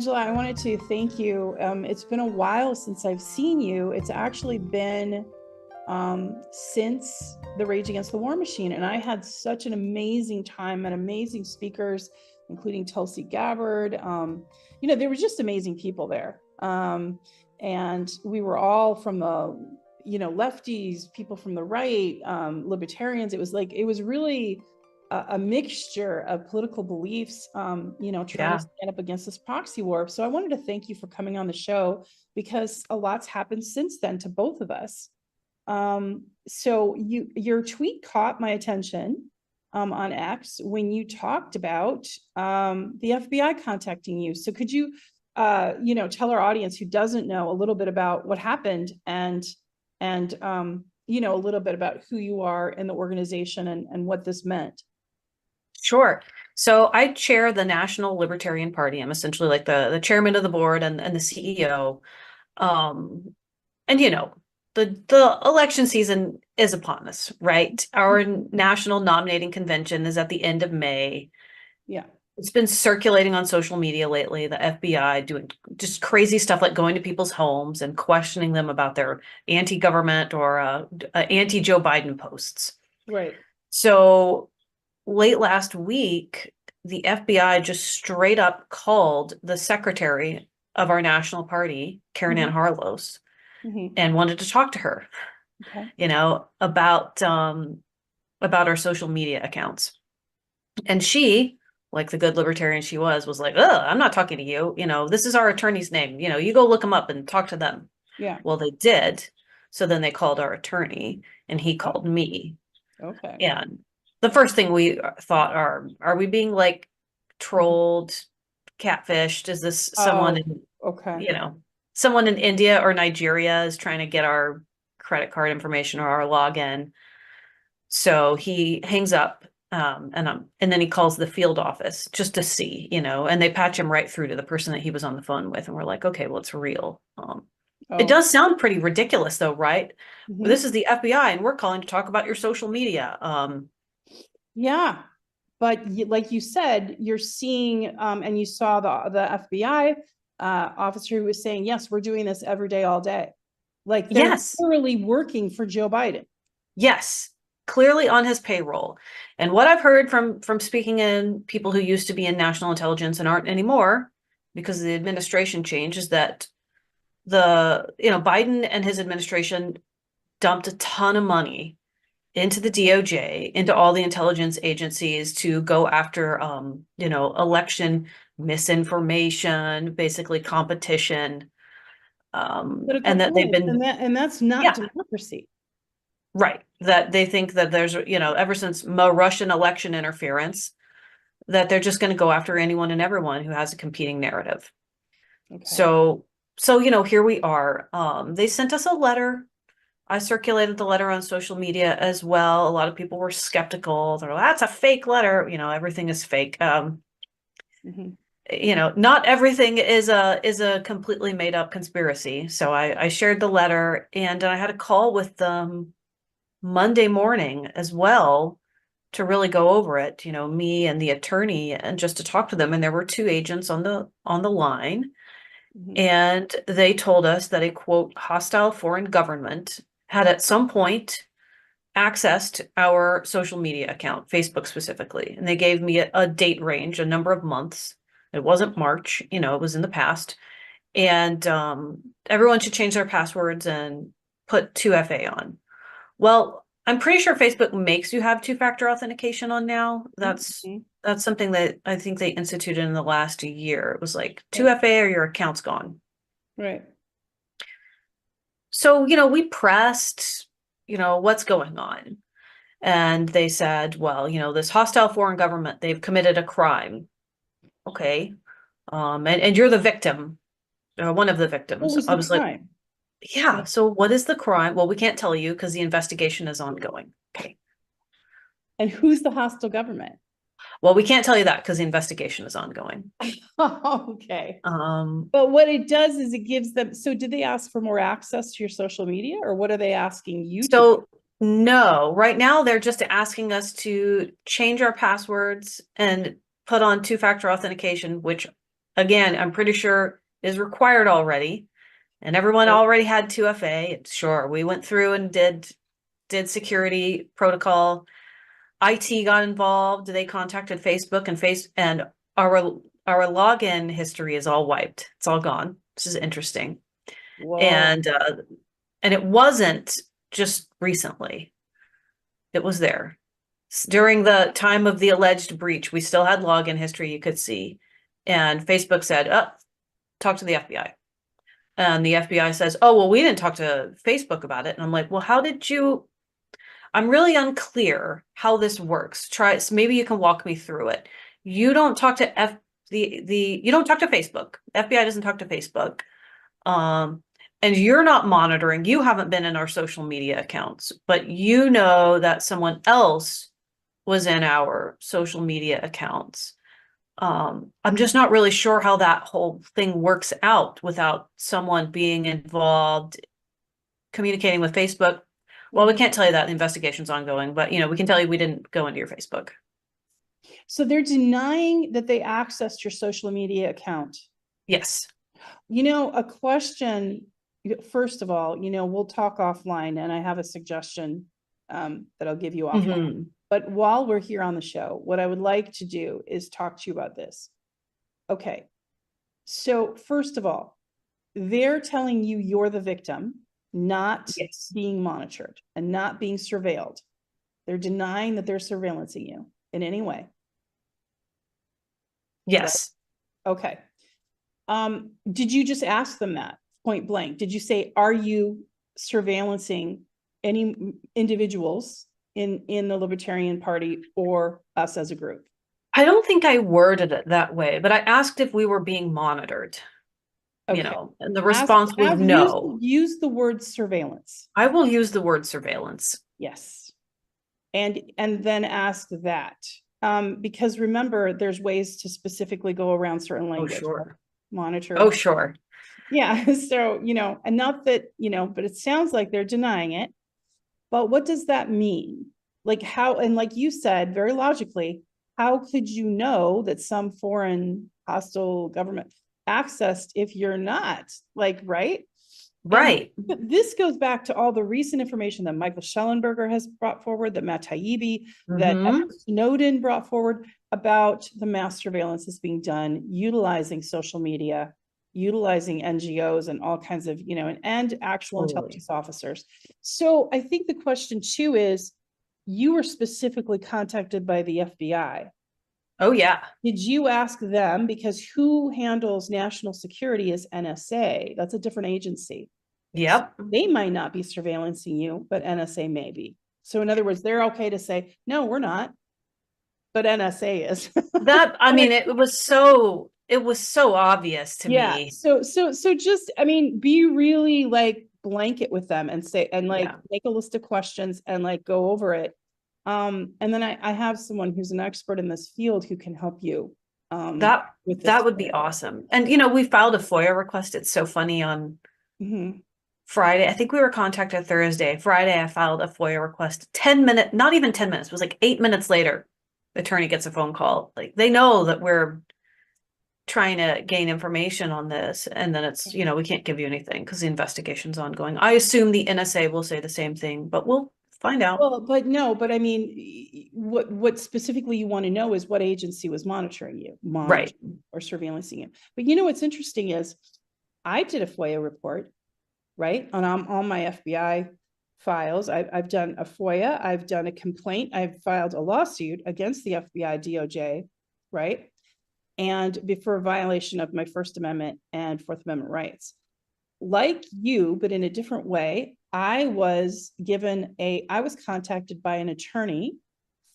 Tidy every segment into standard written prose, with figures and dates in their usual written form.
Angela, I wanted to thank you. It's been a while since I've seen you. It's actually been since the Rage Against the War Machine, and I had such an amazing time and amazing speakers, including Tulsi Gabbard. There were just amazing people there, and we were all from the lefties, people from the right, libertarians. It was really a mixture of political beliefs, trying to stand up against this proxy war. So I wanted to thank you for coming on the show, because a lot's happened since then to both of us. So your tweet caught my attention on X when you talked about the FBI contacting you. So could you, tell our audience who doesn't know a little bit about what happened and a little bit about who you are in the organization and what this meant? Sure. So I chair the National Libertarian Party. I'm essentially like the chairman of the board and the CEO. The election season is upon us, right? Our national nominating convention is at the end of May. Yeah. It's been circulating on social media lately, the FBI doing just crazy stuff like going to people's homes and questioning them about their anti-government or anti-Joe Biden posts. Right. So late last week, the FBI just straight up called the secretary of our national party, Karen Ann Harlos, and wanted to talk to her, about our social media accounts. And she, like the good libertarian she was like, "Ugh, I'm not talking to you. This is our attorney's name. You go look them up and talk to them." Yeah. Well, they did. So then they called our attorney, and he called me. Okay. And the first thing we thought are we being like trolled, catfished? Is this someone someone in India or Nigeria is trying to get our credit card information or our login? So he hangs up, and then he calls the field office just to see, and they patch him right through to the person that he was on the phone with, and we're like, okay, well, it's real. It does sound pretty ridiculous, though, right? This is the FBI, and we're calling to talk about your social media. Yeah, but like you said, you're seeing, and you saw the FBI officer who was saying, yes, we're doing this every day, all day. Like they're literally working for Joe Biden. Yes, clearly on his payroll. And what I've heard from speaking in people who used to be in national intelligence and aren't anymore because of the administration change is that Biden and his administration dumped a ton of money into the DOJ, into all the intelligence agencies to go after, election misinformation, basically competition. And that they've been, and that's not democracy. Right. That they think that there's, ever since Russian election interference, that they're just going to go after anyone and everyone who has a competing narrative. Okay. So, here we are. They sent us a letter. I circulated the letter on social media as well. A lot of people were skeptical. They're like, that's a fake letter. Everything is fake. Not everything is a completely made up conspiracy. So I shared the letter, and I had a call with them Monday morning as well to really go over it, me and the attorney, and just to talk to them. And there were two agents on the line. And they told us that a, quote, hostile foreign government had at some point accessed our social media account, Facebook specifically. And they gave me a date range, a number of months. It wasn't March, it was in the past. And everyone should change their passwords and put 2FA on. Well, I'm pretty sure Facebook makes you have two-factor authentication on now. That's something that I think they instituted in the last year. It was like 2FA or your account's gone. Right. So, we pressed, what's going on? And they said, well, this hostile foreign government, they've committed a crime. Okay. And you're the victim, one of the victims. What was the crime? Yeah. So what is the crime? Well, we can't tell you because the investigation is ongoing. Okay. And who's the hostile government? Well, we can't tell you that because the investigation is ongoing. Okay. But what it does is it gives them. So did they ask for more access to your social media, or what are they asking you to do? No, right now they're just asking us to change our passwords and put on two-factor authentication, which again, I'm pretty sure is required already. And everyone already had 2FA. Sure, we went through and did security protocol. IT got involved. They contacted Facebook and our login history is all wiped. It's all gone. This is interesting. Whoa. And it wasn't just recently. It was there. During the time of the alleged breach, we still had login history you could see. And Facebook said, talk to the FBI. And the FBI says, oh, well, we didn't talk to Facebook about it. And I'm like, well, how did you? I'm really unclear how this works. Maybe you can walk me through it. You don't talk to you don't talk to Facebook. FBI doesn't talk to Facebook. And you're not monitoring. You haven't been in our social media accounts, but you know that someone else was in our social media accounts. I'm just not really sure how that whole thing works out without someone being involved, communicating with Facebook. Well, we can't tell you that the investigation's ongoing, but we can tell you we didn't go into your Facebook. So they're denying that they accessed your social media account. Yes. A question, first of all, we'll talk offline, and I have a suggestion that I'll give you offline. Mm-hmm. But while we're here on the show, what I would like to do is talk to you about this. Okay. So first of all, they're telling you you're the victim, not being monitored and not being surveilled. They're denying that they're surveillancing you in any way. Yes. Right? Okay. Did you just ask them that point blank? Did you say, are you surveillancing any individuals in the Libertarian Party or us as a group? I don't think I worded it that way, but I asked if we were being monitored. Okay. And the response was no. Use the word surveillance. I will use the word surveillance. Yes. And then ask that. Because remember, there's ways to specifically go around certain language. Oh, sure. Monitor. Oh, sure. Yeah. So, and not that, but it sounds like they're denying it. But what does that mean? Like how, and like you said, very logically, how could you know that some foreign hostile government accessed if you're not? Right? Right. And this goes back to all the recent information that Michael Schellenberger has brought forward, that Matt Taibbi, that Edward Snowden brought forward about the mass surveillance that's being done, utilizing social media, utilizing NGOs and all kinds of, and actual intelligence officers. So I think the question too is, you were specifically contacted by the FBI. Oh, yeah. Did you ask them? Because who handles national security is NSA. That's a different agency. Yep. So they might not be surveillancing you, but NSA may be. So in other words, they're okay to say, no, we're not, but NSA is. It was so obvious to me. So just, be really blanket with them and say, and make a list of questions and go over it. And then I have someone who's an expert in this field who can help you. That would be awesome. And, we filed a FOIA request. It's so funny on Friday. I think we were contacted Thursday. Friday, I filed a FOIA request. 10 minutes, not even 10 minutes. It was 8 minutes later, the attorney gets a phone call. They know that we're trying to gain information on this. And then it's, we can't give you anything because the investigation's ongoing. I assume the NSA will say the same thing, but we'll find out. Well, but what specifically you want to know is what agency was monitoring you, right, or surveillancing you. But what's interesting is I did a FOIA report, right, on all my FBI files. I've done a FOIA, I've done a complaint, I've filed a lawsuit against the FBI DOJ, right, and for a violation of my First Amendment and Fourth Amendment rights. Like you, but in a different way, I was contacted by an attorney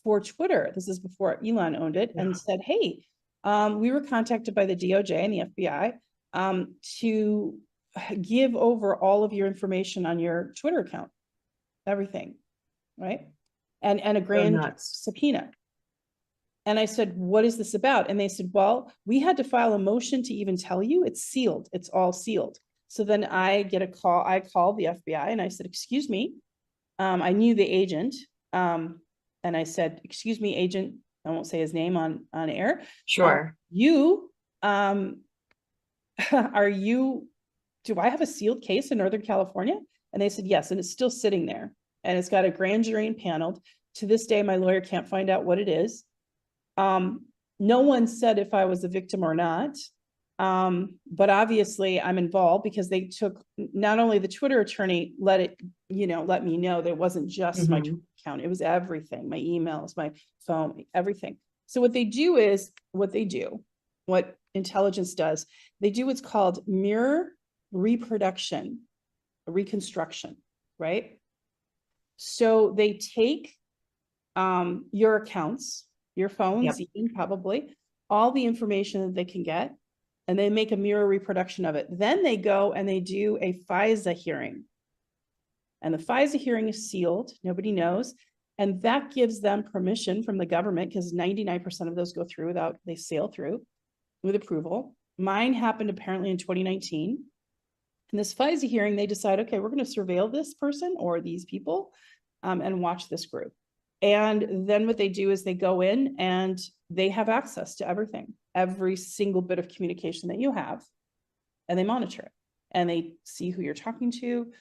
for Twitter. This is before Elon owned it, and said, hey, we were contacted by the DOJ and the FBI to give over all of your information on your Twitter account, everything, right? And a grand subpoena. And I said, what is this about? And they said, well, we had to file a motion to even tell you. It's sealed. It's all sealed. So then I get a call. I called the FBI and I said, excuse me. I knew the agent. And I said, excuse me, agent. I won't say his name on air. Sure. You do I have a sealed case in Northern California? And they said, yes. And it's still sitting there. And it's got a grand jury impaneled. To this day, my lawyer can't find out what it is. No one said if I was a victim or not. But obviously I'm involved because they took, not only the Twitter attorney let me know that it wasn't just my Twitter account, it was everything, my emails, my phone, everything. So what intelligence does, they do what's called mirror reproduction, reconstruction, right? So they take your accounts, your phones, even probably, all the information that they can get, and they make a mirror reproduction of it. Then they go and they do a FISA hearing. And the FISA hearing is sealed, nobody knows. And that gives them permission from the government, because 99% of those go through they sail through with approval. Mine happened apparently in 2019. In this FISA hearing, they decide, okay, we're going to surveil this person or these people and watch this group. And then what they do is they go in and they have access to everything, every single bit of communication that you have, and they monitor it. And they see who you're talking to,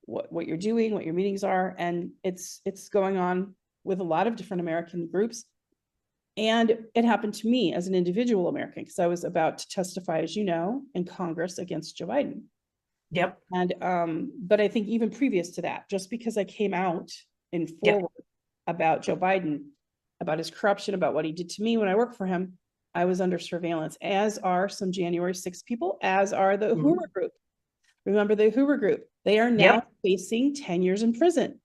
what you're doing, what your meetings are. And it's going on with a lot of different American groups. And it happened to me as an individual American, because I was about to testify, as you know, in Congress against Joe Biden. Yep. And but I think even previous to that, just because I came out in forward about Joe Biden, about his corruption, about what he did to me when I worked for him, I was under surveillance, as are some January 6th people, as are the Hoover group. Remember the Hoover group? They are now facing 10 years in prison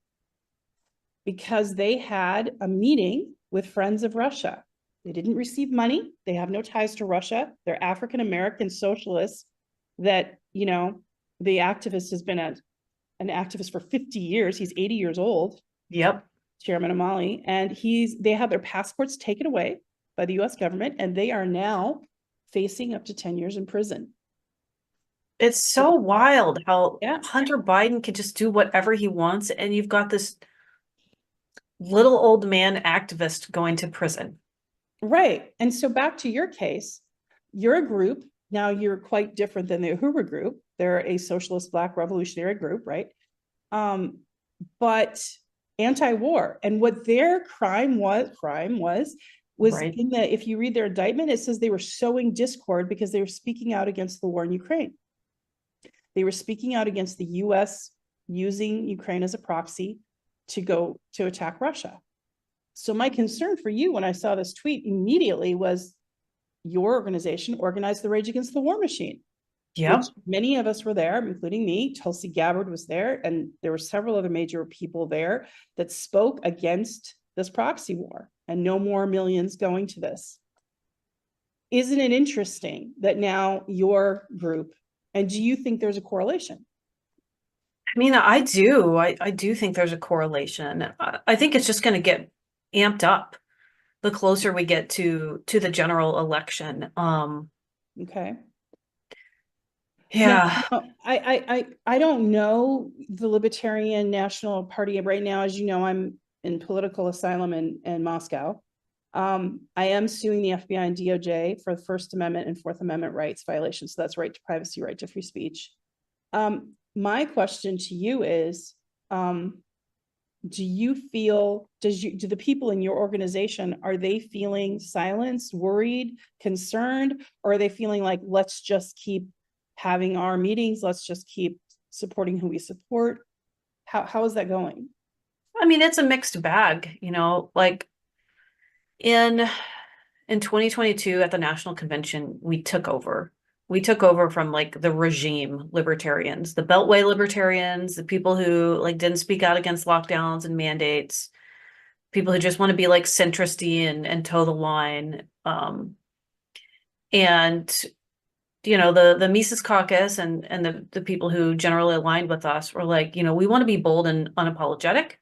because they had a meeting with Friends of Russia. They didn't receive money. They have no ties to Russia. They're African-American socialists that, the activist has been an activist for 50 years. He's 80 years old. Yep. Chairman Amali. And they had their passports taken away by the US government, and they are now facing up to 10 years in prison. It's so wild how Hunter Biden can just do whatever he wants, and you've got this little old man activist going to prison. Right. And so back to your case, you're a group. Now you're quite different than the Hoover group. They're a socialist Black revolutionary group, right? But anti-war. And what their crime was if you read their indictment, it says they were sowing discord because they were speaking out against the war in Ukraine. They were speaking out against the US using Ukraine as a proxy to go to attack Russia. So my concern for you when I saw this tweet immediately was your organization organized the Rage Against the War Machine. Yeah. Many of us were there, including me. Tulsi Gabbard was there, and there were several other major people there that spoke against this proxy war and no more millions going to this. Isn't it interesting that now your group, and do you think there's a correlation? I mean, I do. I do think there's a correlation. I think it's just going to get amped up the closer we get to the general election. Okay. Yeah. Now, I don't know the Libertarian National Party right now. As you know, I'm in political asylum in Moscow. I am suing the FBI and DOJ for the First Amendment and Fourth Amendment rights violations. So that's right to privacy, right to free speech. My question to you is, do you feel, do the people in your organization, are they feeling silenced, worried, concerned, or are they feeling like, let's just keep having our meetings, let's just keep supporting who we support? How is that going? I mean, it's a mixed bag, like in 2022 at the National Convention, we took over from like the regime libertarians, the Beltway libertarians, the people who like didn't speak out against lockdowns and mandates, people who just want to be like centristy and toe the line. And the Mises Caucus and the people who generally aligned with us were like, we want to be bold and unapologetic.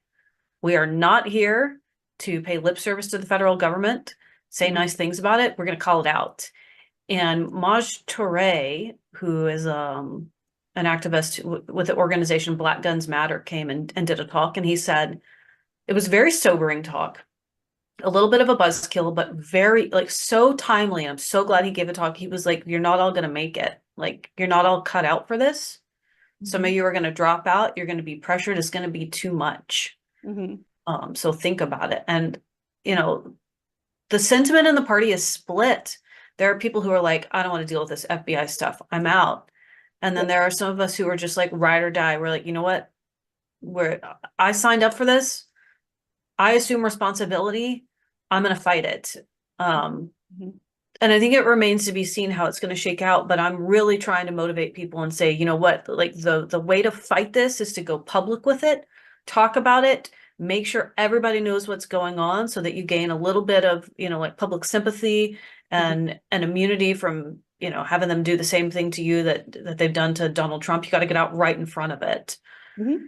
We are not here to pay lip service to the federal government, say nice things about it. We're going to call it out. And Maj Touré, who is an activist with the organization Black Guns Matter, came and did a talk, and he said it was very sobering talk, a little bit of a buzzkill, but very like so timely. And I'm so glad he gave a talk. He was like, "You're not all going to make it. Like, you're not all cut out for this. Some of Mhm. you are going to drop out. You're going to be pressured. It's going to be too much. Mhm. So think about it. And, you know, the sentiment in the party is split. There are people who are like, I don't want to deal with this FBI stuff. I'm out. And then Yep. there are some of us who are just like ride or die. We're like, you know what? I signed up for this. I assume responsibility. I'm going to fight it. Um, Mhm. and I think it remains to be seen how it's going to shake out, but I'm really trying to motivate people and say, you know what, like the way to fight this is to go public with it, talk about it, make sure everybody knows what's going on so that you gain a little bit of, you know, like public sympathy Mhm. and immunity from, you know, having them do the same thing to you that they've done to Donald Trump. You got to get out right in front of it. Mhm.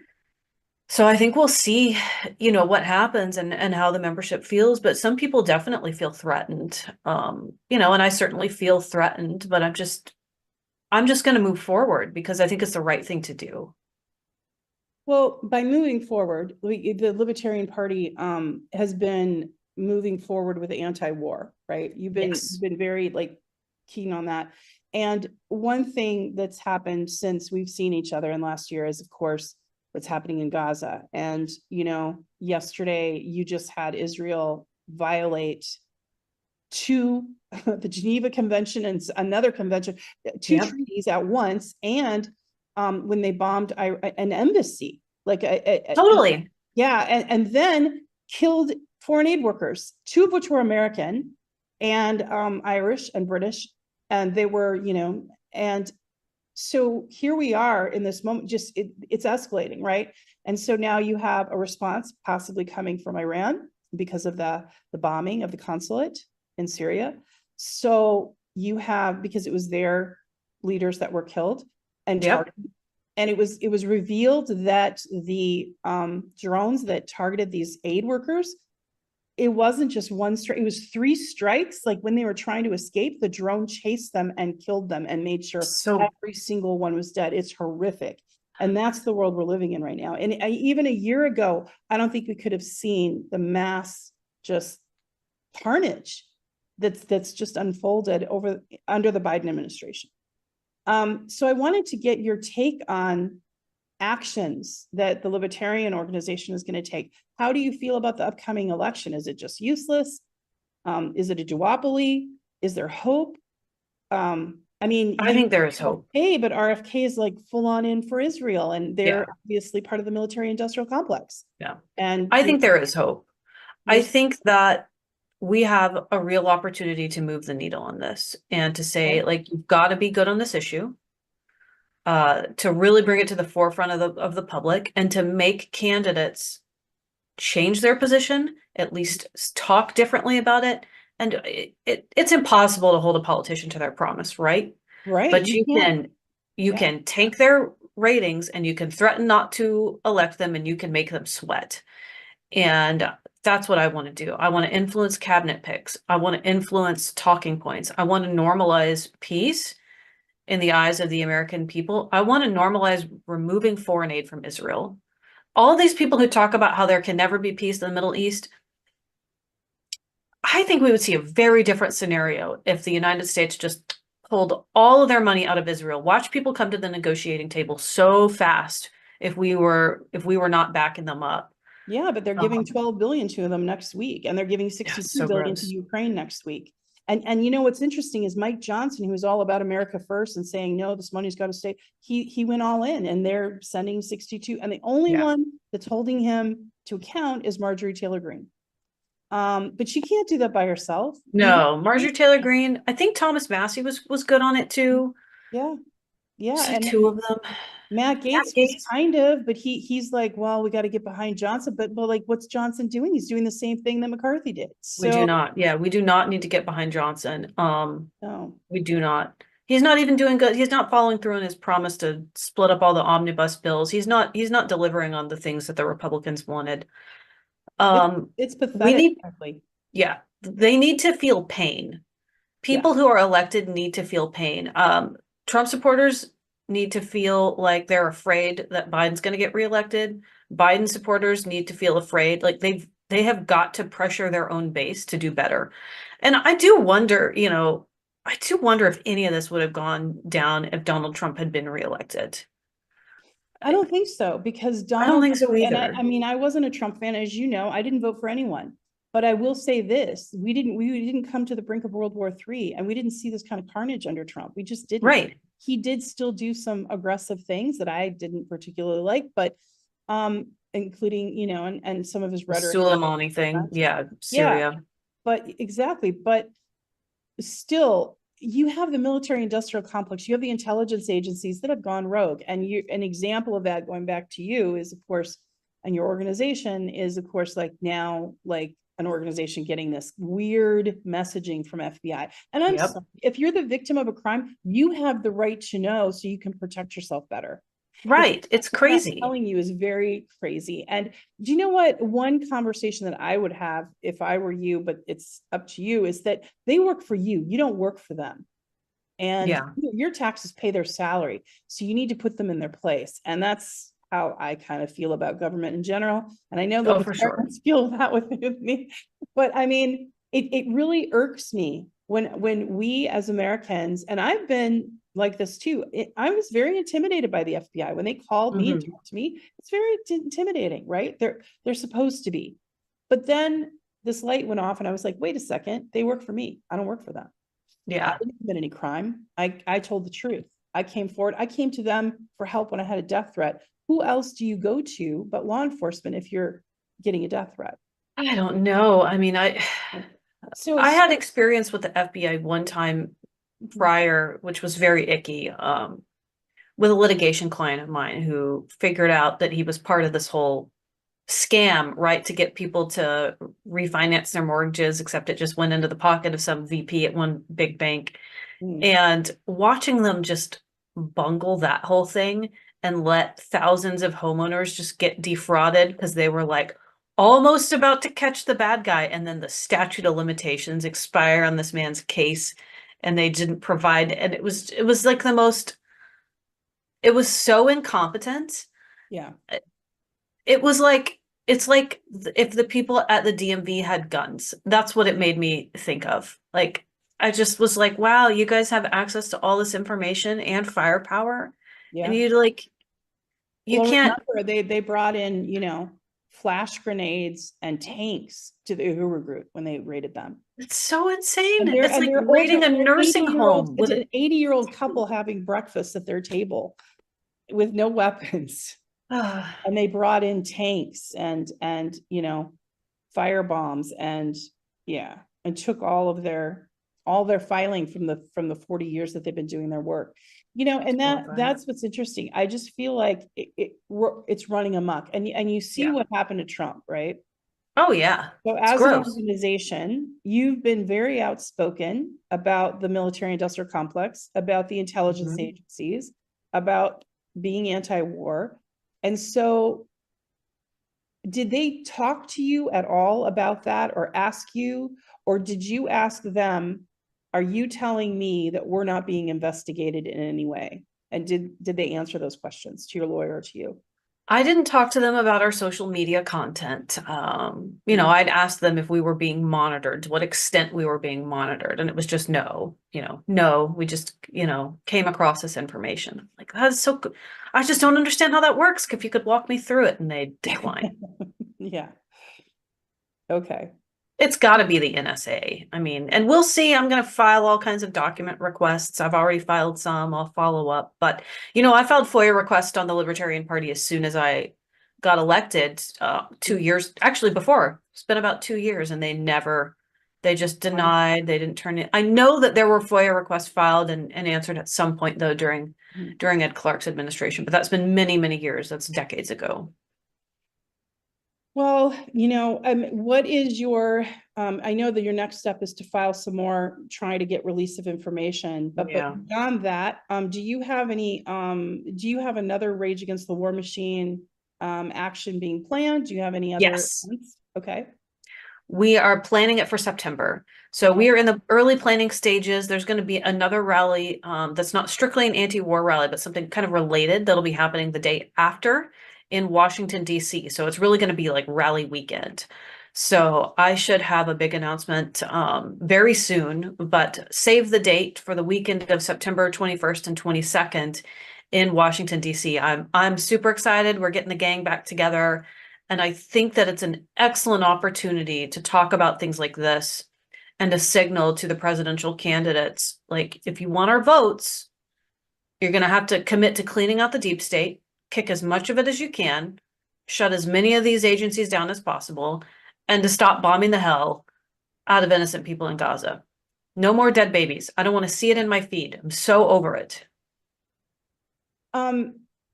So I think we'll see, you know, what happens and how the membership feels, but some people definitely feel threatened. You know, and I certainly feel threatened, but I'm just going to move forward because I think it's the right thing to do. Well, by moving forward, the Libertarian Party has been moving forward with anti-war, right? You've Yes. been very like keen on that. And one thing that's happened since we've seen each other in last year is, of course, what's happening in Gaza. And, you know, yesterday you just had Israel violate two, the Geneva Convention and another convention, two Yep. treaties at once. And when they bombed an embassy, like Totally. yeah, and then killed foreign aid workers, two of which were American and Irish and British, and they were, you know, and so here we are in this moment, just it's escalating, right? And so now you have a response possibly coming from Iran because of the bombing of the consulate in Syria. So you have, because it was their leaders that were killed and Yep. targeted, and it was revealed that the drones that targeted these aid workers, it wasn't just one strike, it was three strikes. Like when they were trying to escape, the drone chased them and killed them and made sure So every single one was dead. It's horrific. And that's the world we're living in right now. And even a year ago, I don't think we could have seen the mass just carnage that's just unfolded over under the Biden administration. So I wanted to get your take on actions that the Libertarian organization is going to take. How do you feel about the upcoming election? Is it just useless? Is it a duopoly? Is there hope? I mean, I you think there is hope. RFK, but RFK is like full on in for Israel, and they're Yeah. obviously part of the military industrial complex. Yeah. And I think there is hope. I there's think that we have a real opportunity to move the needle on this and to say, okay. like, you've got to be good on this issue. To really bring it to the forefront of the public and to make candidates change their position, at least talk differently about it. And it's impossible to hold a politician to their promise, right? Right. But You can't. you Yeah. can tank their ratings and you can threaten not to elect them and you can make them sweat. And that's what I want to do. I want to influence cabinet picks. I want to influence talking points. I want to normalize peace in the eyes of the American people. I want to normalize removing foreign aid from Israel. All these people who talk about how there can never be peace in the Middle East, I think we would see a very different scenario if the United States just pulled all of their money out of Israel. Watch people come to the negotiating table so fast if we were not backing them up. Yeah, but they're giving 12 billion to them next week, and they're giving Yeah, 62 so billion to gross. Ukraine next week. And you know what's interesting is Mike Johnson, who was all about America first and saying no, this money's got to stay. He went all in, and they're sending 62, and the only Yeah. one that's holding him to account is Marjorie Taylor Greene. But she can't do that by herself. Even No, Marjorie Taylor Greene. I think Thomas Massey was good on it too. yeah, yeah, Just the and two of them. Matt Matt Gaetz was Gaetz. kind of, but he's like, well, we got to get behind Johnson. But like, what's Johnson doing? He's doing the same thing that McCarthy did. We do So not. Yeah, we do not need to get behind Johnson. no. We do not. He's not even doing good. He's not following through on his promise to split up all the omnibus bills. He's not delivering on the things that the Republicans wanted. It's We pathetic, need, frankly. yeah, they need to feel pain. Yeah. People who are elected need to feel pain. Trump supporters need to feel like they're afraid that Biden's going to get reelected. Biden supporters need to feel afraid, like they have got to pressure their own base to do better. And I do wonder, you know, I do wonder if any of this would have gone down if Donald Trump had been reelected. I don't think so, because I don't Donald, think so and either. I mean, I wasn't a Trump fan, as you know, I didn't vote for anyone. But I will say this, we didn't come to the brink of World War III, and we didn't see this kind of carnage under Trump. We just didn't. Right. He did still do some aggressive things that I didn't particularly like, but including, and some of his The rhetoric. Soleimani thing. Yeah. Yeah, Syria. but exactly. But still, you have the military industrial complex, you have the intelligence agencies that have gone rogue. And an example of that, going back to you, is, of course, and your organization is, of course, like now, like an organization getting this weird messaging from FBI. And I'm Yep. sorry, if you're the victim of a crime, you have the right to know so you can protect yourself better. Right. It's What I'm crazy. telling you is very crazy. And do you know what? One conversation that I would have if I were you, but it's up to you, is that they work for you. You don't work for them. And Yeah. your taxes pay their salary. So you need to put them in their place. And that's how I kind of feel about government in general. And I know Oh, for sure. libertarians feel that with me. But I mean, it really irks me when we as Americans, and I've been like this too, I was very intimidated by the FBI. When they called me and talked to me, it's very intimidating, right? They're supposed to be. But then this light went off and I was like, wait a second, they work for me. I don't work for them. I Yeah. didn't commit any crime. I told the truth. I came forward. I came to them for help when I had a death threat. Who else do you go to but law enforcement if you're getting a death threat? I don't know. I mean, So, I had experience with the FBI one time prior, which was very icky, with a litigation client of mine who figured out that he was part of this whole scam, right, to get people to refinance their mortgages, except it just went into the pocket of some VP at one big bank. And watching them just bungle that whole thing and let thousands of homeowners just get defrauded because they were like almost about to catch the bad guy, and then the statute of limitations expire on this man's case and they didn't provide, and it was like the most, it was so incompetent. yeah. It was like, it's like if the people at the DMV had guns. That's what it made me think of. Like, I just was like, wow, you guys have access to all this information and firepower. And Yeah. you like, you Well, can't, remember they brought in, flash grenades and tanks to the Uhuru group when they raided them. it's so insane. And they're It's and like they're older, raiding a they're nursing 80-year-old, home it's with an 80-year-old couple having breakfast at their table with no weapons. a, And they brought in tanks and fire bombs and and took all their filing from the 40 years that they've been doing their work. And that's what's interesting. I just feel like it's running amok, and you see yeah. what happened to Trump, right? Oh yeah. So It's as an gross. organization, you've been very outspoken about the military industrial complex, about the intelligence Mhm. agencies, about being anti-war. And so did they talk to you at all about that, or ask you, or did you ask them, are you telling me that we're not being investigated in any way? And did they answer those questions to your lawyer or to you? I didn't talk to them about our social media content. I'd asked them if we were being monitored, to what extent we were being monitored. And it was just no, no, we just, came across this information. Like, that's so good. I just don't understand how that works. If you could walk me through it, and they decline. Yeah. Okay. It's got to be the NSA. I mean, and we'll see. I'm going to file all kinds of document requests. I've already filed some. I'll follow up. But, I filed FOIA requests on the Libertarian Party as soon as I got elected 2 years, actually before. It's been about 2 years, and they just denied. They didn't turn it. I know that there were FOIA requests filed and answered at some point, though, during Ed Clark's administration. But that's been many, many years. That's decades ago. Well, what is your, I know that your next step is to file some more, try to get release of information, but Yeah. beyond that, do you have another Rage Against the War Machine action being planned? Do you have any other? Yes. Okay. We are planning it for September. So we are in the early planning stages. There's going to be another rally that's not strictly an anti-war rally, but something kind of related that'll be happening the day after in Washington, D.C. So it's really going to be like rally weekend. So I should have a big announcement very soon, but save the date for the weekend of September 21st and 22nd in Washington, D.C. I'm super excited. We're getting the gang back together. And I think that it's an excellent opportunity to talk about things like this and to signal to the presidential candidates, like, if you want our votes, you're going to have to commit to cleaning out the deep state, kick as much of it as you can, shut as many of these agencies down as possible, and to stop bombing the hell out of innocent people in Gaza. No more dead babies. I don't want to see it in my feed. I'm so over it.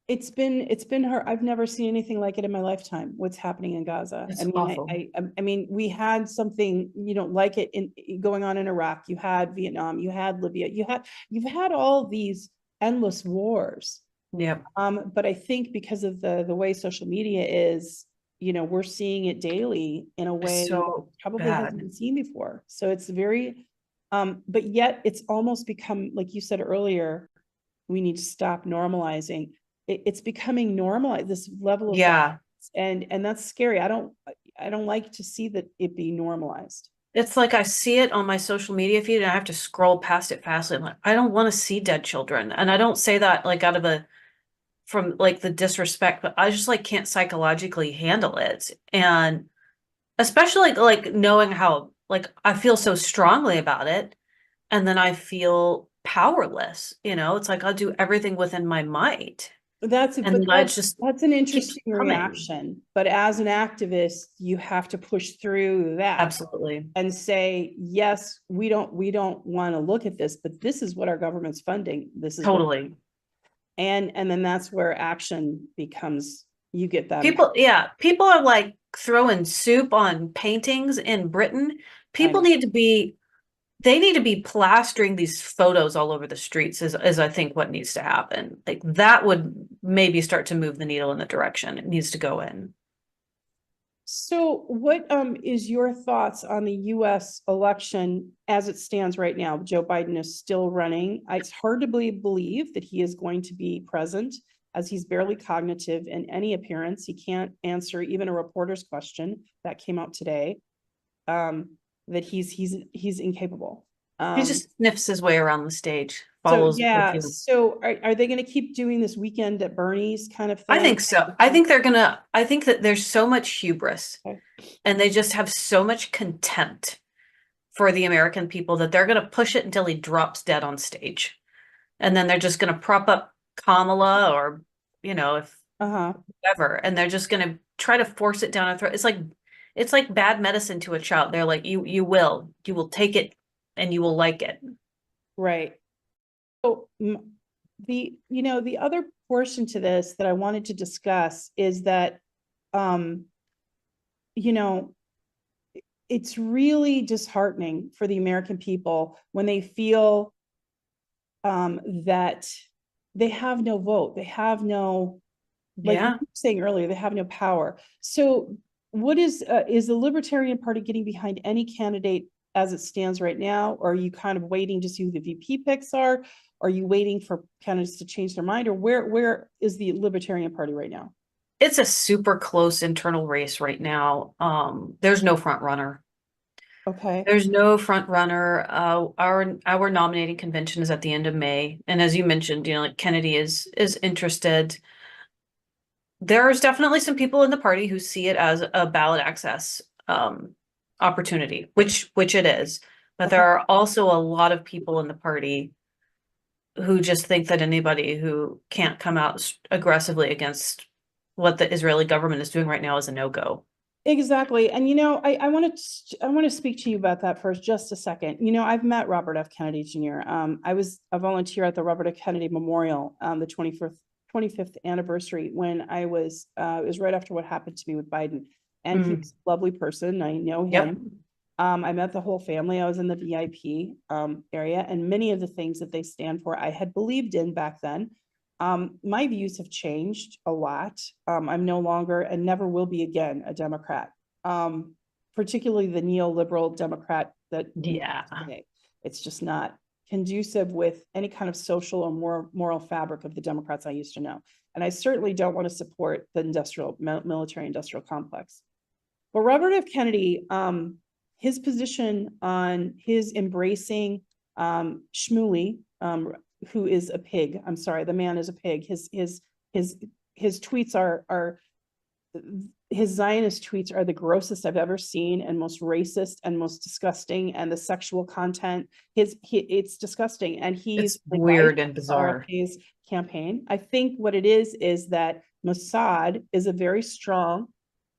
It's been hard. I've never seen anything like it in my lifetime. What's happening in Gaza? It's I mean, awful. I mean, we had something, like it going on in Iraq. You had Vietnam. You had Libya. You've had all these endless wars. Yeah. But I think because of the way social media is, we're seeing it daily in a way that So probably hasn't bad. been seen before. So it's very, but yet it's almost become, like you said earlier, we need to stop normalizing. It's becoming normalized, this level of Yeah. violence, and that's scary. I don't like to see that it be normalized. It's like I see it on my social media feed and I have to scroll past it fastly. I'm like, I don't want to see dead children. And I don't say that like out of from like the disrespect, but I just like can't psychologically handle it. And especially like knowing how like I feel so strongly about it, and then I feel powerless. It's like I'll do everything within my might, That's it, and but then I just that's an keeps interesting coming. reaction. But as an activist, you have to push through that Absolutely. and say, yes, we don't want to look at this, but this is what our government's funding. This is what, Totally. and then that's where action becomes, you get that. People are like throwing soup on paintings in Britain. I People know. need to be they need to be plastering these photos all over the streets is I think what needs to happen. Like that would maybe start to move the needle in the direction it needs to go in. So what is your thoughts on the US election as it stands right now? Joe Biden is still running. It's hard to believe that he is going to be present, as he's barely cognitive in any appearance. He can't answer even a reporter's question that came out today. That he's incapable. He just sniffs his way around the stage, So follows the yeah, cue. so are they going to keep doing this weekend at Bernie's kind of I thing? think so. I think that there's so much hubris Okay. and they just have so much contempt for the American people that they're going to push it until he drops dead on stage. And then they're just going to prop up Kamala or, if Uh-huh. whatever, and they're just going to try to force it down our throat. It's like bad medicine to a child. They're like, you will take it and you will like it. Right. So the other portion to this that I wanted to discuss is that, um, you know, it's really disheartening for the American people when they feel that they have no vote. They have no, like you Yeah. were saying earlier, they have no power. So what is the Libertarian Party getting behind any candidate as it stands right now? Or are you kind of waiting to see who the VP picks are? Are you waiting for candidates to change their mind? Or where is the Libertarian Party right now? It's a super close internal race right now. There's no front runner. Okay. There's no front runner. Our nominating convention is at the end of May, and as you mentioned, like Kennedy is interested. There's definitely some people in the party who see it as a ballot access opportunity, which it is. But there Okay. are also a lot of people in the party who just think that anybody who can't come out aggressively against what the Israeli government is doing right now is a no-go. Exactly. And I want to speak to you about that for just a second. I've met Robert F. Kennedy Jr. I was a volunteer at the Robert F. Kennedy Memorial, the 25th anniversary, when it was right after what happened to me with Biden. And he was a lovely person. I know Yep. him. I met the whole family. I was in the VIP area, and many of the things that they stand for, I had believed in back then. My views have changed a lot. I'm no longer and never will be again a Democrat, particularly the neoliberal Democrat that Yeah. today. It's just not conducive with any kind of social or moral fabric of the Democrats I used to know. And I certainly don't want to support the military industrial complex. But Robert F. Kennedy, his position on his embracing Shmuley, who is a pig. I'm sorry, the man is a pig. His tweets are his Zionist tweets are the grossest I've ever seen, and most racist and most disgusting. And the sexual content, it's disgusting. And he's weird and bizarre. RFK's campaign. I think what it is that Mossad is a very strong.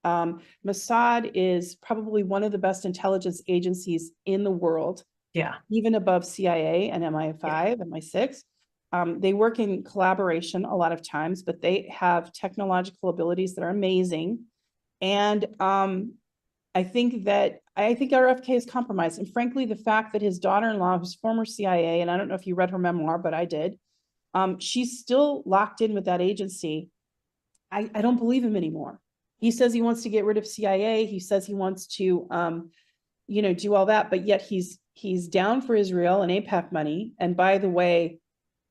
Mossad is probably one of the best intelligence agencies in the world. Yeah. Even above CIA and MI5, MI6. They work in collaboration a lot of times, but they have technological abilities that are amazing. And I think RFK is compromised. And frankly, the fact that his daughter-in-law, who's former CIA, and I don't know if you read her memoir, but I did, she's still locked in with that agency. I don't believe him anymore. He says he wants to get rid of CIA. He says he wants to, do all that, but yet he's down for Israel and AIPAC money. And by the way,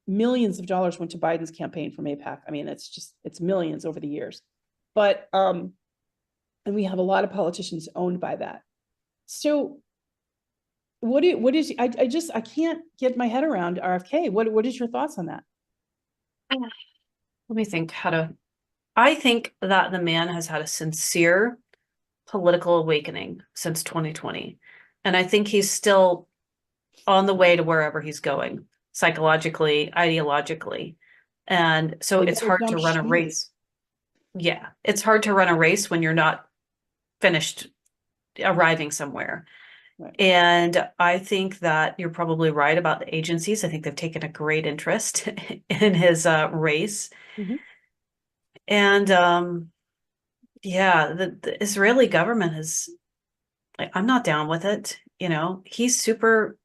millions of dollars went to Biden's campaign from AIPAC. I mean, it's millions over the years. But, and we have a lot of politicians owned by that. So I can't get my head around RFK. What is your thoughts on that? Let me think I think that the man has had a sincere political awakening since 2020. And I think he's still on the way to wherever he's going, psychologically, ideologically. And so it's hard to run a race. Yeah, it's hard to run a race when you're not finished arriving somewhere. Right. And I think that you're probably right about the agencies. I think they've taken a great interest in his race. Mm-hmm. And yeah, the Israeli government is, I'm not down with it. He's super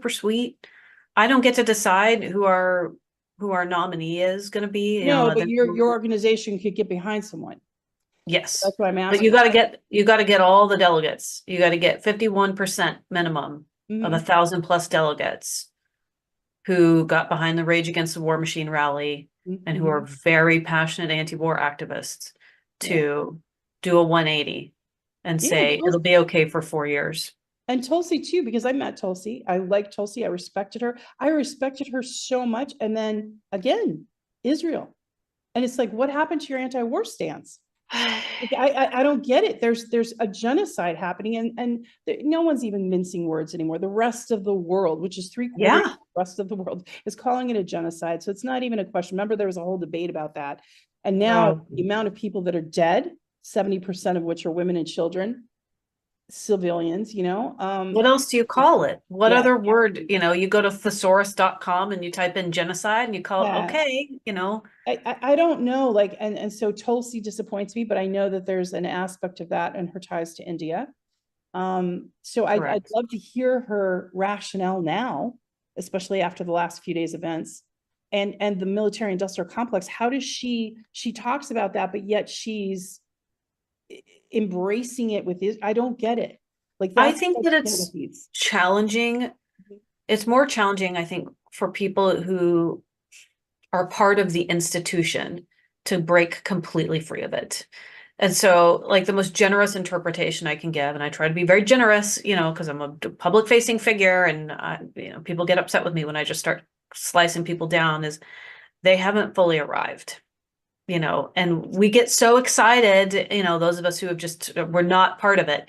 sweet. I don't get to decide who our nominee is going to be. No, but your organization could get behind someone. Yes, that's what I'm asking. But you got to get all the delegates. You got to get 51% minimum of 1,000 plus delegates who got behind the Rage Against the War Machine rally and who are very passionate anti-war activists to do a 180 and say it'll be okay for 4 years. And Tulsi too, because I met Tulsi. I liked Tulsi. I respected her. I respected her so much. And then again, Israel. And it's like, what happened to your anti-war stance? I don't get it. There's a genocide happening, and no one's even mincing words anymore. The rest of the world, which is 3/4 of the rest of the world, is calling it a genocide. So it's not even a question. Remember, there was a whole debate about that. And now the amount of people that are dead, 70% of which are women and children, civilians, what else do you call it? What other word? You go to thesaurus.com and you type in genocide and you call it okay. I don't know, and so Tulsi disappoints me, but I know that there's an aspect of that and her ties to India. So I'd love to hear her rationale now, especially after the last few days events and the military industrial complex. How does she talks about that, but yet she's embracing it with this? I don't get it. I think that it's challenging. It's more challenging, I think, for people who are part of the institution to break completely free of it. And so the most generous interpretation I can give, and I try to be very generous, because I'm a public facing figure and people get upset with me when I just start slicing people down, is they haven't fully arrived. And we get so excited, those of us who we're not part of it,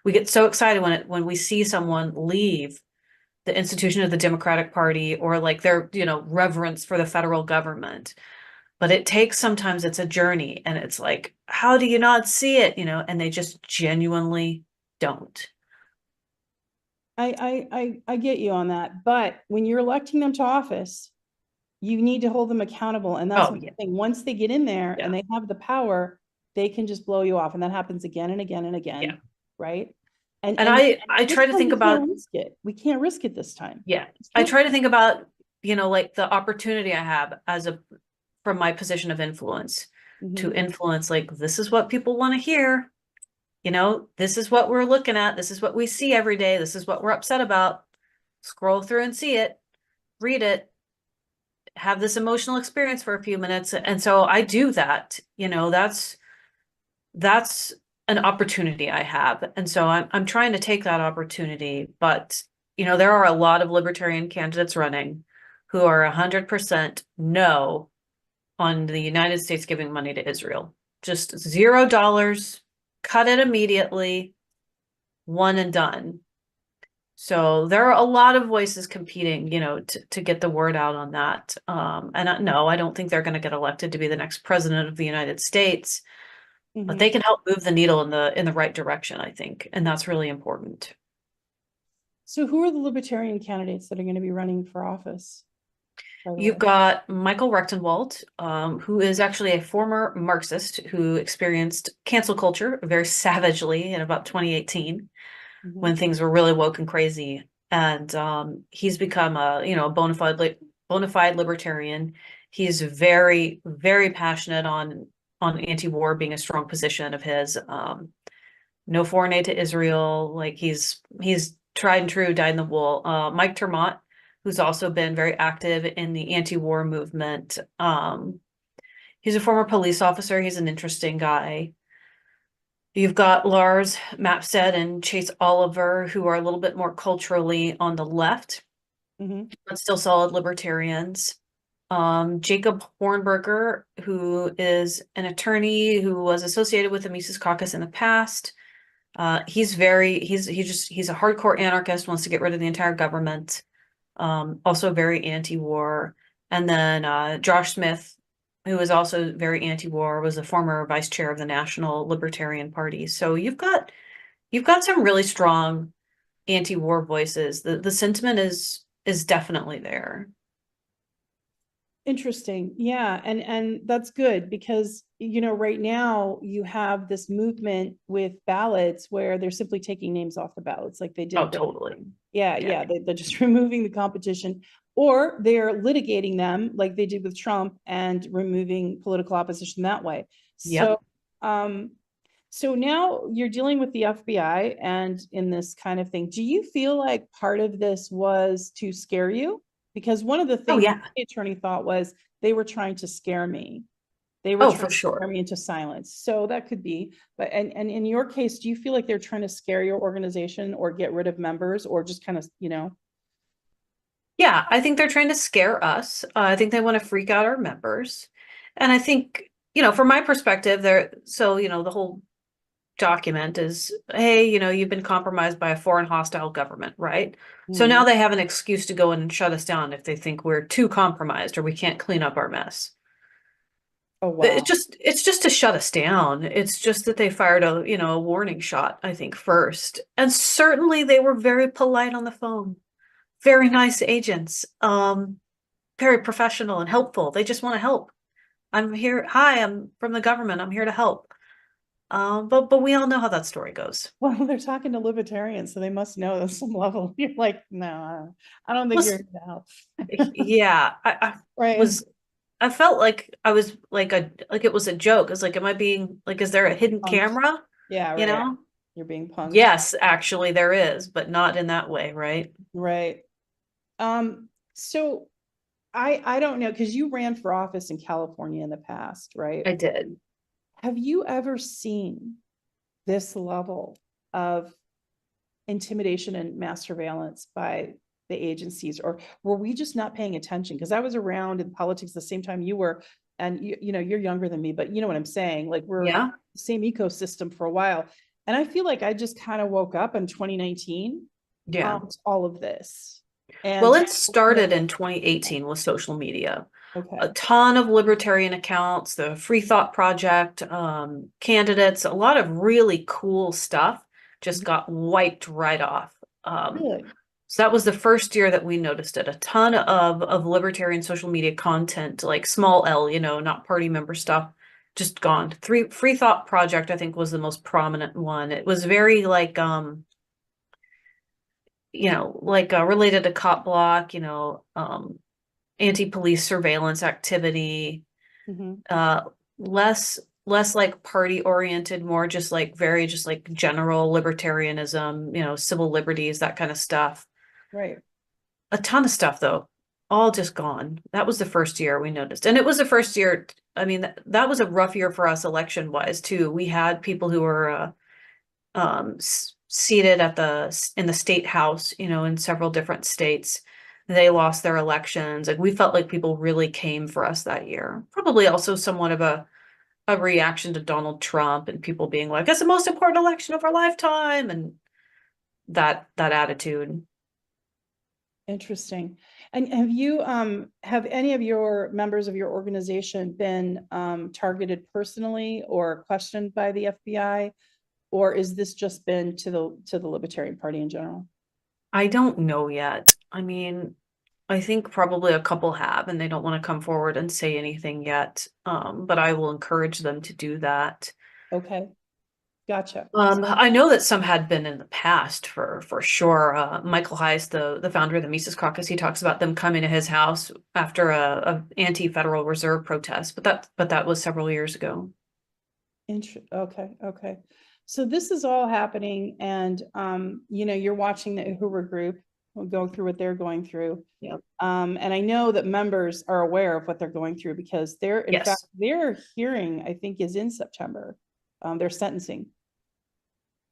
we get so excited when we see someone leave the institution of the Democratic Party or their, reverence for the federal government. But sometimes it's a journey, and it's like, how do you not see it? And they just genuinely don't. I get you on that. But when you're electing them to office, you need to hold them accountable. And that's the thing. Once they get in there and they have the power, they can just blow you off. And that happens again and again and again. Yeah. Right. And I try to think about we can't risk it this time. Yeah. I try to think about, the opportunity I have from my position of influence to influence, this is what people want to hear. This is what we're looking at. This is what we see every day. This is what we're upset about. Scroll through and see it, read it, have this emotional experience for a few minutes. And so I do that, that's an opportunity I have. And so I'm trying to take that opportunity. But, there are a lot of libertarian candidates running who are 100% no on the United States giving money to Israel. Just $0, cut it immediately, one and done. So there are a lot of voices competing, to get the word out on that. No, I don't think they're going to get elected to be the next president of the United States, but they can help move the needle in the right direction, I think, and that's really important. So who are the libertarian candidates that are going to be running for office? You've got Michael Rechtenwald, who is actually a former Marxist who experienced cancel culture very savagely in about 2018 when things were really woke and crazy. And he's become a bona fide libertarian. He's very, very passionate on anti-war being a strong position of his. No foreign aid to Israel. Like he's tried and true, dyed in the wool. Mike Termott, who's also been very active in the anti-war movement. He's a former police officer. He's an interesting guy. You've got Lars Mapstead and Chase Oliver, who are a little bit more culturally on the left, but still solid libertarians. Jacob Hornberger, who is an attorney who was associated with the Mises Caucus in the past. He's a hardcore anarchist, wants to get rid of the entire government. Also very anti-war. And then Josh Smith, who is also very anti-war, was a former vice chair of the National Libertarian Party. So you've got some really strong anti-war voices. The sentiment is definitely there. Interesting. Yeah. And that's good because, right now you have this movement with ballots where they're simply taking names off the ballots like they did. Oh, totally. Yeah. They're just removing the competition, or they're litigating them like they did with Trump and removing political opposition that way. Yep. So now you're dealing with the FBI and in this kind of thing. Do you feel like part of this was to scare you? Because one of the things the attorney thought was they were trying to scare me. They were trying to scare me into silence. So that could be, but and in your case, do you feel like they're trying to scare your organization or get rid of members or just kind of, Yeah, I think they're trying to scare us. I think they want to freak out our members. And I think, from my perspective, the whole document is, hey, you've been compromised by a foreign hostile government, right? So now they have an excuse to go in and shut us down if they think we're too compromised or we can't clean up our mess. Oh, wow. It's just to shut us down. It's just that they fired a warning shot, I think, first. And certainly they were very polite on the phone. Very nice agents. Very professional and helpful. They just want to help. I'm here. Hi, I'm from the government. I'm here to help. But we all know how that story goes. Well, they're talking to libertarians, so they must know at some level. You're like, no, I don't think you're here to help. Yeah, I felt like I was like it was a joke. It's like, am I being like, is there a hidden camera? Yeah, right. You're being punked. Yes, actually there is, but not in that way, right? Right. So I don't know, because you ran for office in California in the past, right? I did. Have you ever seen this level of intimidation and mass surveillance by the agencies, or were we just not paying attention? Because I was around in politics the same time you were, and you're younger than me, but you know what I'm saying? Like we're in the same ecosystem for a while. And I feel like I just kind of woke up in 2019 to all of this. And well, it started in 2018 with social media. Okay. A ton of libertarian accounts, the Free Thought Project, candidates, a lot of really cool stuff just got wiped right off. Really? So that was the first year that we noticed it. A ton of libertarian social media content, like small L, not party member stuff, just gone. Free Thought Project, I think, was the most prominent one. It was very like related to cop block, anti-police surveillance activity, less like party oriented, more just like very just like general libertarianism, civil liberties, that kind of stuff. Right. A ton of stuff though, all just gone. That was the first year we noticed. And it was the first year, I mean, that was a rough year for us election wise too. We had people who were seated in the state house, in several different states. They lost their elections. Like, we felt like people really came for us that year. Probably also somewhat of a reaction to Donald Trump and people being like, it's the most important election of our lifetime, and that attitude. Interesting. And have any of your members of your organization been targeted personally or questioned by the FBI? Or is this just been to the Libertarian Party in general? I don't know yet. I mean, I think probably a couple have, and they don't want to come forward and say anything yet. But I will encourage them to do that. Okay, gotcha. I know that some had been in the past for sure. Michael Heiss, the founder of the Mises Caucus, he talks about them coming to his house after a anti-Federal Reserve protest, but that was several years ago. Okay. So this is all happening, and you're watching the Hoover group go through what they're going through. Yep. And I know that members are aware of what they're going through because in fact, their hearing, I think, is in September. Their sentencing.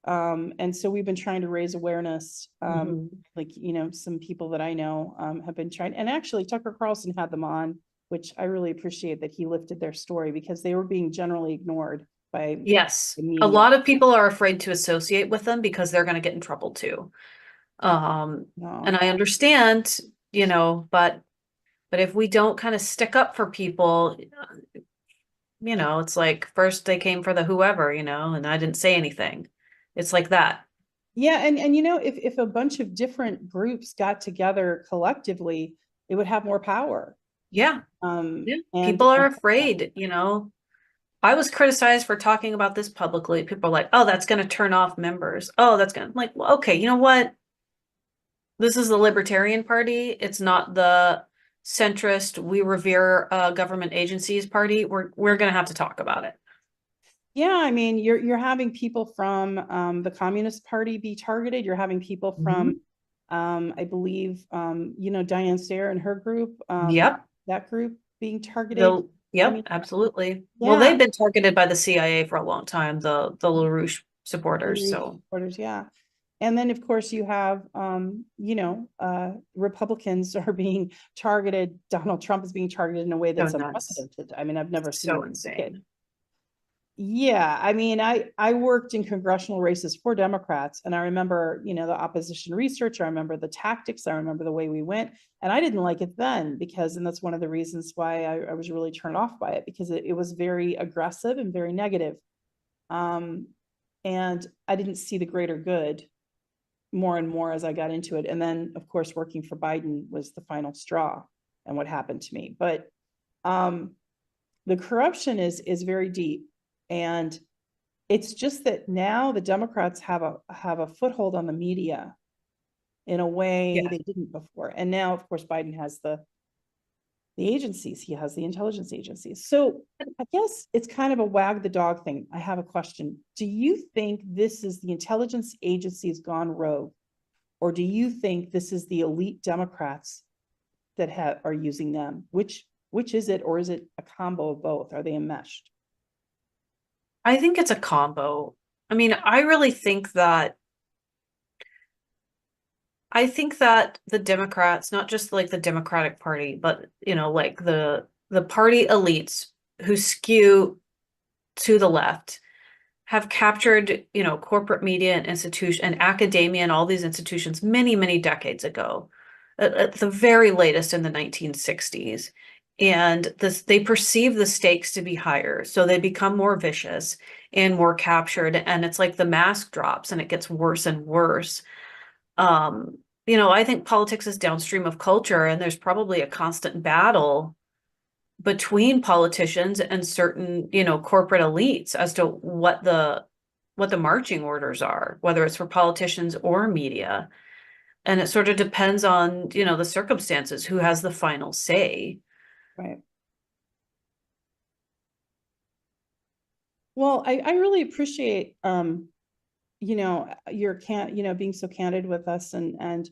And so we've been trying to raise awareness. Like, some people that I know have been trying, and actually Tucker Carlson had them on, which I really appreciate that he lifted their story because they were being generally ignored by Yes. the media. A lot of people are afraid to associate with them because they're going to get in trouble too. And I understand, but if we don't kind of stick up for people, it's like first they came for the whoever, and I didn't say anything. It's like that. Yeah, and if a bunch of different groups got together collectively, it would have more power. Yeah. And people are afraid, I was criticized for talking about this publicly. People are like, oh, that's going to turn off members. Oh, that's going to, like, well, okay, you know what? This is the Libertarian Party. It's not the centrist, we revere government agencies party. We're going to have to talk about it. Yeah, I mean, you're having people from the Communist Party be targeted. You're having people from, I believe, Diane Sayre and her group. Yep. That group being targeted. Yep, absolutely. Yeah. Well, they've been targeted by the CIA for a long time, the LaRouche supporters. Yeah. And then, of course, you have, Republicans are being targeted. Donald Trump is being targeted in a way that's unprecedented. I mean, I've never seen so insane. Yeah, I mean, I worked in congressional races for Democrats, and I remember, the opposition research. I remember the tactics. I remember the way we went, and I didn't like it then and that's one of the reasons why I was really turned off by it, because it was very aggressive and very negative. And I didn't see the greater good more and more as I got into it. And then, of course, working for Biden was the final straw and what happened to me. But the corruption is very deep. And it's just that now the Democrats have a foothold on the media in a way they didn't before. And now, of course, Biden has the agencies. He has the intelligence agencies. So I guess it's kind of a wag the dog thing. I have a question. Do you think this is the intelligence agencies gone rogue? Or do you think this is the elite Democrats that are using them? Which is it? Or is it a combo of both? Are they enmeshed? I think it's a combo. I mean, I really think that the Democrats, not just like the Democratic Party, but like the party elites who skew to the left have captured, corporate media and institution and academia and all these institutions many, many decades ago, at the very latest in the 1960s. And they perceive the stakes to be higher. So they become more vicious and more captured. And it's like the mask drops and it gets worse and worse. I think politics is downstream of culture, and there's probably a constant battle between politicians and certain, corporate elites as to what the marching orders are, whether it's for politicians or media. And it sort of depends on, the circumstances, who has the final say. Right. Well, I really appreciate, your being so candid with us and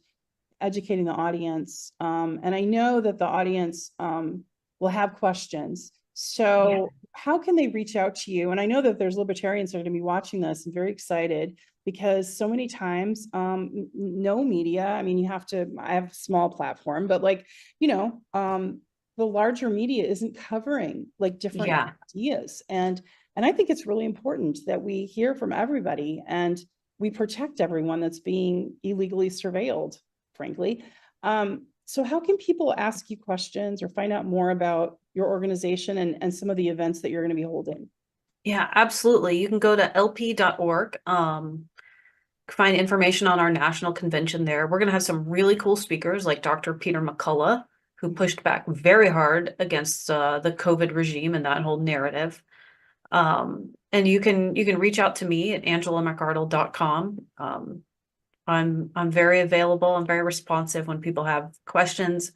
educating the audience. And I know that the audience will have questions. So how can they reach out to you? And I know that there's libertarians that are going to be watching this and very excited because so many times, no media, I mean, I have a small platform, but like, the larger media isn't covering like different ideas. And I think it's really important that we hear from everybody and we protect everyone that's being illegally surveilled, frankly. So how can people ask you questions or find out more about your organization and some of the events that you're going to be holding? Yeah, absolutely. You can go to lp.org, find information on our national convention there. We're going to have some really cool speakers like Dr. Peter McCullough, who pushed back very hard against the COVID regime and that whole narrative. And you can reach out to me at angelamcardle.com. I'm very available. I'm very responsive when people have questions.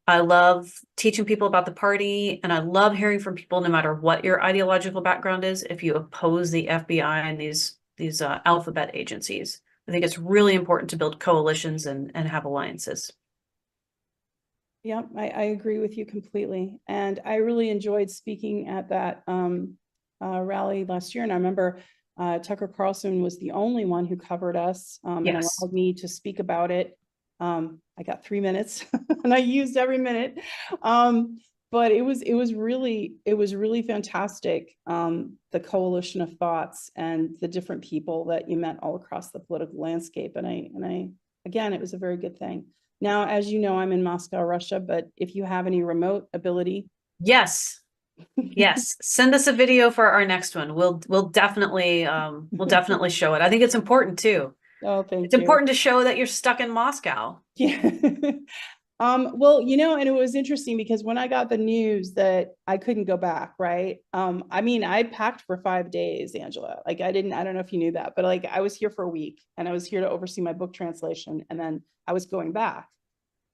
I love teaching people about the party, and I love hearing from people no matter what your ideological background is. If you oppose the FBI and these alphabet agencies, I think it's really important to build coalitions and have alliances. Yeah, I agree with you completely. And I really enjoyed speaking at that rally last year. And I remember Tucker Carlson was the only one who covered us and allowed me to speak about it. I got 3 minutes and I used every minute. But it was really fantastic. The coalition of thoughts and the different people that you met all across the political landscape. And I again, it was a very good thing. Now, as you know, I'm in Moscow, Russia, but if you have any remote ability. Yes. Yes. Send us a video for our next one. We'll definitely show it. I think it's important too. Oh, thank you. It's important to show that you're stuck in Moscow. Yeah. Well, and it was interesting because when I got the news that I couldn't go back, right? I mean, I packed for 5 days, Angela. Like I don't know if you knew that, but like I was here for a week and I was here to oversee my book translation. And then I was going back.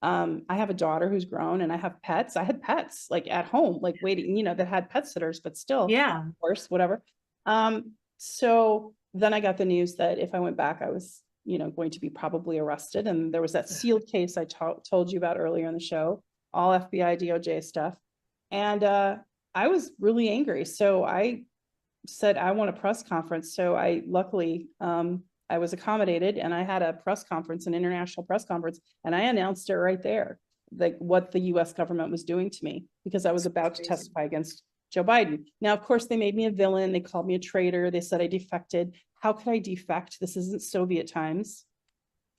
I have a daughter who's grown and I have pets. I had pets like at home, like waiting, that had pet sitters, but still, yeah, of course, whatever. So then I got the news that if I went back, I was, going to be probably arrested. And there was that sealed case I told you about earlier in the show, all FBI, DOJ stuff. And I was really angry. So I said, I want a press conference. So I luckily, I was accommodated and I had a press conference, an international press conference, and I announced it right there, like what the US government was doing to me because I was about to testify against Joe Biden. Now, of course, they made me a villain. They called me a traitor. They said I defected. How could I defect? This isn't Soviet times.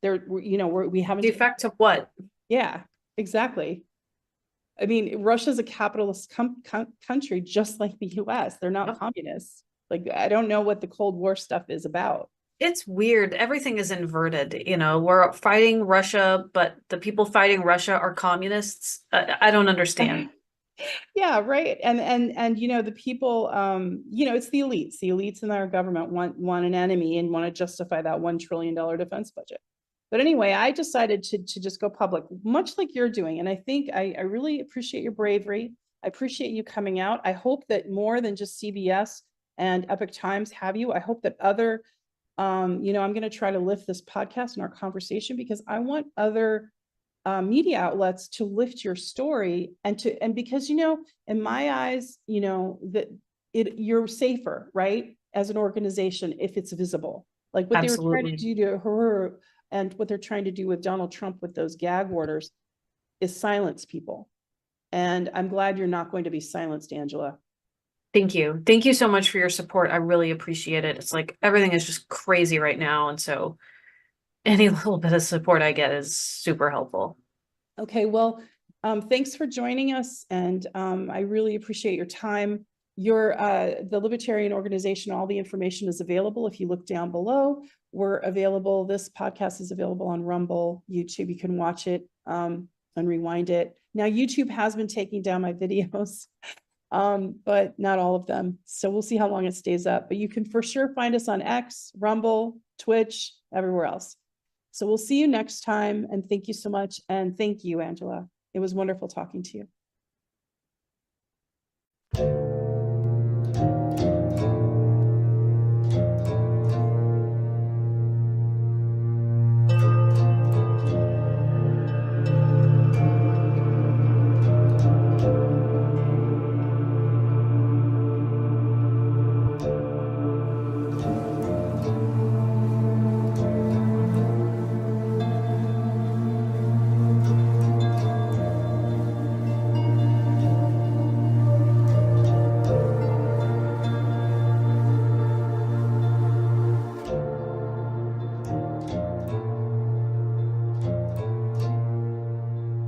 We haven't defect to what? Yeah, exactly. I mean, Russia's a capitalist country, just like the US. They're not communists. Like, I don't know what the Cold War stuff is about. It's weird. Everything is inverted. We're fighting Russia, but the people fighting Russia are communists. I don't understand. Yeah, right. And the people, it's the elites. The elites in our government want an enemy and want to justify that $1 trillion defense budget. But anyway, I decided to just go public, much like you're doing. And I think I really appreciate your bravery. I appreciate you coming out. I hope that more than just CBS and Epoch Times have you. I hope that other, I'm going to try to lift this podcast and our conversation because I want other media outlets to lift your story and because, in my eyes, you're safer, right? As an organization, if it's visible, like what they were trying to do to her and what they're trying to do with Donald Trump with those gag orders is silence people. And I'm glad you're not going to be silenced, Angela. Thank you. Thank you so much for your support. I really appreciate it. It's like everything is just crazy right now. And so any little bit of support I get is super helpful. Okay, well, thanks for joining us. And I really appreciate your time. The Libertarian organization, all the information is available. If you look down below, we're available. This podcast is available on Rumble, YouTube. You can watch it and rewind it. Now, YouTube has been taking down my videos, but not all of them. So we'll see how long it stays up. But you can for sure find us on X, Rumble, Twitch, everywhere else. So we'll see you next time. And thank you so much. And thank you, Angela. It was wonderful talking to you.